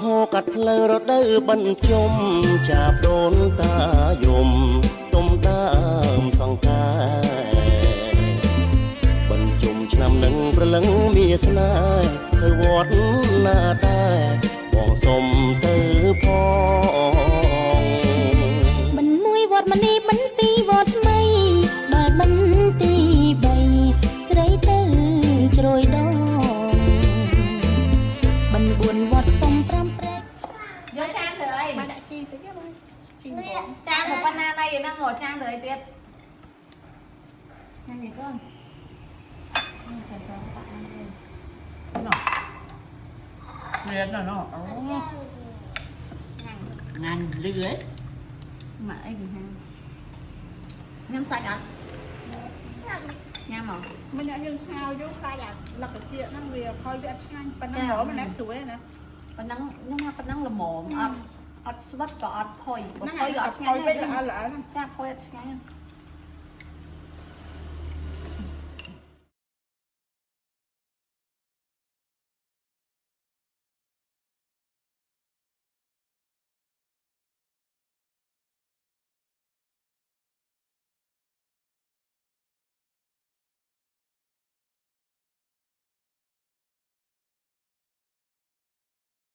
ហោកាត់ផ្លូវរដូវបញ្ជុំចាប់ដូនតាយំទុំដើមសង្ការបញ្ជុំឆ្នាំនឹងប្រលឹងមានស្នេហ៍ទៅវត្តណាដែរបងសុំទៅផងមិនមួយវត្តមនីមិនពីរវត្តថ្មីដល់មិនទី3ស្រីទៅជ្រោយដងមិន4វត្តសុំ5ព្រែកយកចានទៅអីមកដាក់ជីទៅយកមកជីបងចានមកប៉ុណ្ណាណៃហ្នឹងមកចានទៅអីទៀតញ៉ាំនេះកូនใส่ซอสตักน้ำเลยเนาะเรียนแล้วเนาะงานเรื่อยmà ấy thì ha nhâm sạch ạ nhâm hả mình đã nhưng sao chứ khai là cái chuyện nó về coi việc nhanh phần năng đó mình đang suối nè phần năng là mồm ọt ọt sốt có ọt phôi nó hay ọt phôi bây giờ là ra phôi ọt ngay